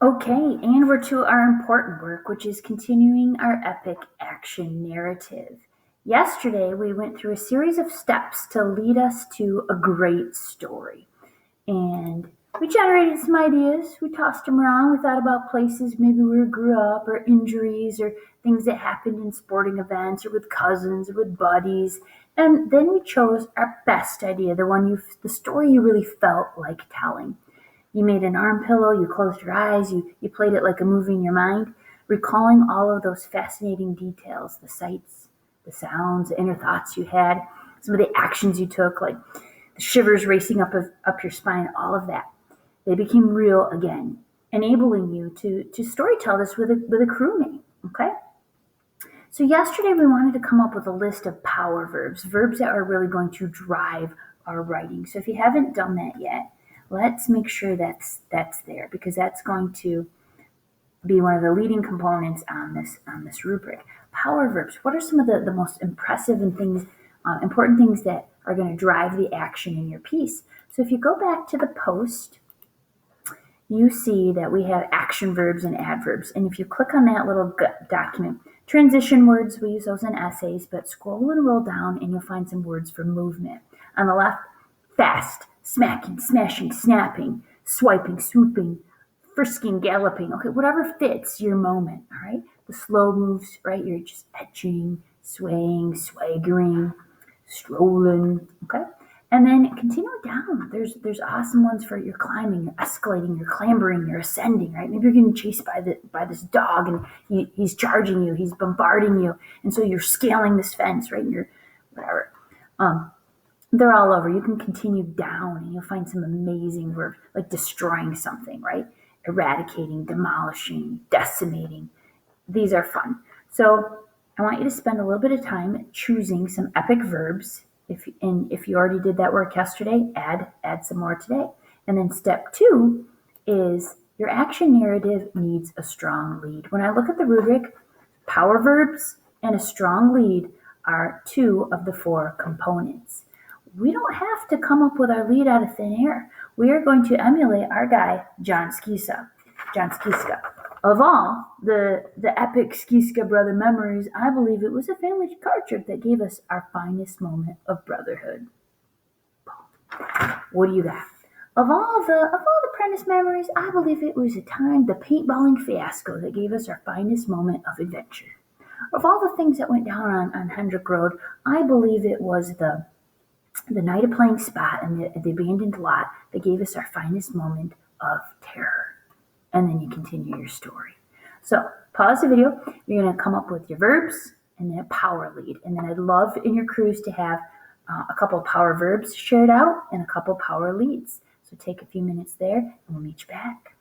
Okay, and we're to our important work, which is continuing our epic action narrative. Yesterday, we went through a series of steps to lead us to a great story. And we generated some ideas. We tossed them around. We thought about places maybe we grew up, or injuries, or things that happened in sporting events, or with cousins, or with buddies. And then we chose our best idea, the story you really felt like telling. You made an arm pillow, you closed your eyes, you played it like a movie in your mind, recalling all of those fascinating details, the sights, the sounds, the inner thoughts you had, some of the actions you took, like the shivers racing up your spine, all of that. They became real again, enabling you to storytell this with a crewmate. Okay? So yesterday we wanted to come up with a list of power verbs that are really going to drive our writing. So if you haven't done that yet, let's make sure that's there, because that's going to be one of the leading components on this rubric. Power verbs. What are some of the most impressive and important things that are going to drive the action in your piece? So if you go back to the post, you see that we have action verbs and adverbs. And if you click on that little document, transition words, we use those in essays, but scroll and roll down and you'll find some words for movement. On the left, fast, smacking, smashing, snapping, swiping, swooping, frisking, galloping. Okay, whatever fits your moment, all right? The slow moves, right? You're just etching, swaying, swaggering, strolling, okay? And then continue down. There's awesome ones for you're climbing, you're escalating, you're clambering, you're ascending, right? Maybe you're getting chased by this dog and he's charging you, he's bombarding you, and so you're scaling this fence, right? And you're whatever. They're all over. You can continue down and you'll find some amazing verbs like destroying something, right? Eradicating, demolishing, decimating. These are fun. So I want you to spend a little bit of time choosing some epic verbs. If you already did that work yesterday, add some more today. And then step 2 is your action narrative needs a strong lead. When I look at the rubric, power verbs and a strong lead are 2 of the 4 components. We don't have to come up with our lead out of thin air. We are going to emulate our guy, John Skiska. Of all the epic Skiska brother memories, I believe it was a family car trip that gave us our finest moment of brotherhood. What do you got? Of all the Prentice memories, I believe it was the paintballing fiasco that gave us our finest moment of adventure. Of all the things that went down on Hendrick Road, I believe it was the night of playing spot and the abandoned lot that gave us our finest moment of terror. And then you continue your story. So pause the video. You're going to come up with your verbs and then a power lead. And then I'd love in your cruise to have a couple of power verbs shared out and a couple power leads. So take a few minutes there and we'll meet you back.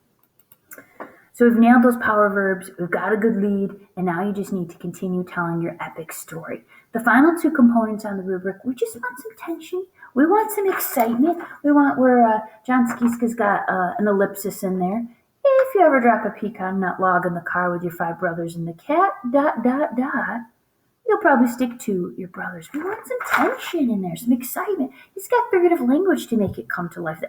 So we've nailed those power verbs, we've got a good lead, and now you just need to continue telling your epic story. The final 2 components on the rubric, we just want some tension. We want some excitement. We want where John Skiska's got an ellipsis in there. If you ever drop a pecan nut log in the car with your 5 brothers and the cat, ... You'll probably stick to your brothers. We want some tension in there, some excitement. He's got figurative language to make it come to life.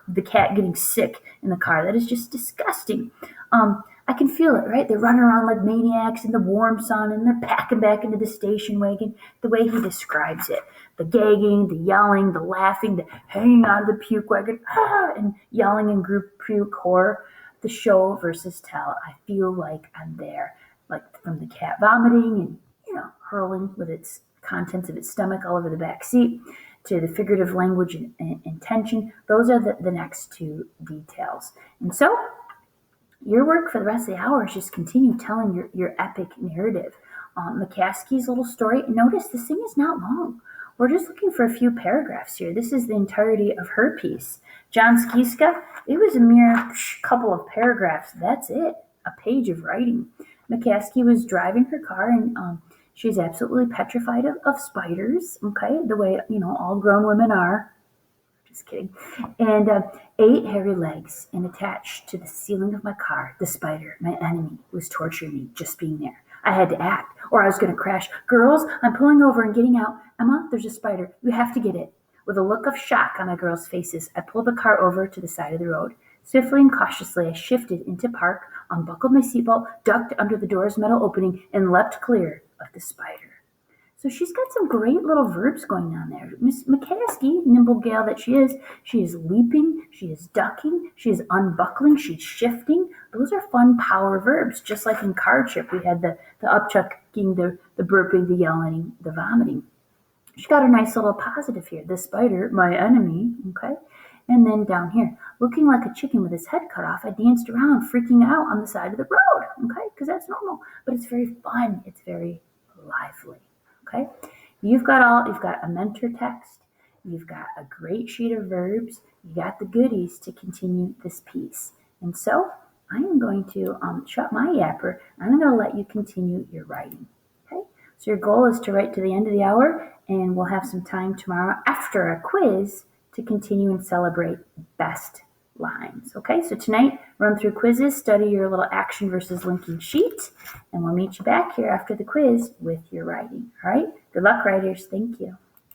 The cat getting sick in the car. That is just disgusting. I can feel it, right? They're running around like maniacs in the warm sun and they're packing back into the station wagon. The way he describes it. The gagging, the yelling, the laughing, the hanging out of the puke wagon, and yelling in group puke horror. The show versus tell. I feel like I'm there. Like from the cat vomiting and hurling with its contents of its stomach all over the back seat, to the figurative language and tension. Those are the next 2 details. And so your work for the rest of the hour is just continue telling your epic narrative. McCaskey's little story, notice this thing is not long. We're just looking for a few paragraphs here. This is the entirety of her piece. John Skiska, it was a mere couple of paragraphs. That's it, a page of writing. McCaskey was driving her car and she's absolutely petrified of spiders, okay, the way, all grown women are. Just kidding. And 8 hairy legs, and attached to the ceiling of my car, the spider, my enemy, was torturing me just being there. I had to act, or I was going to crash. Girls, I'm pulling over and getting out. Emma, there's a spider. You have to get it. With a look of shock on my girls' faces, I pulled the car over to the side of the road. Swiftly and cautiously I shifted into park, unbuckled my seatbelt, ducked under the door's metal opening, and leapt clear of the spider. So she's got some great little verbs going on there. Miss McCaskey, nimble gal that she is leaping, she is ducking, she is unbuckling, she's shifting. Those are fun power verbs, just like in cardship we had the upchucking, the burping, the yelling, the vomiting. She got a nice little positive here. The spider, my enemy, okay? And then down here, looking like a chicken with his head cut off, I danced around, freaking out on the side of the road, okay? Because that's normal. But it's very fun. It's very lively, okay? You've got a mentor text. You've got a great sheet of verbs. You got the goodies to continue this piece. And so I am going to shut my yapper. I'm going to let you continue your writing, okay? So your goal is to write to the end of the hour, and we'll have some time tomorrow after a quiz to continue and celebrate best lines. Okay, so tonight, run through quizzes, study your little action versus linking sheet, and we'll meet you back here after the quiz with your writing. All right, good luck, writers. Thank you.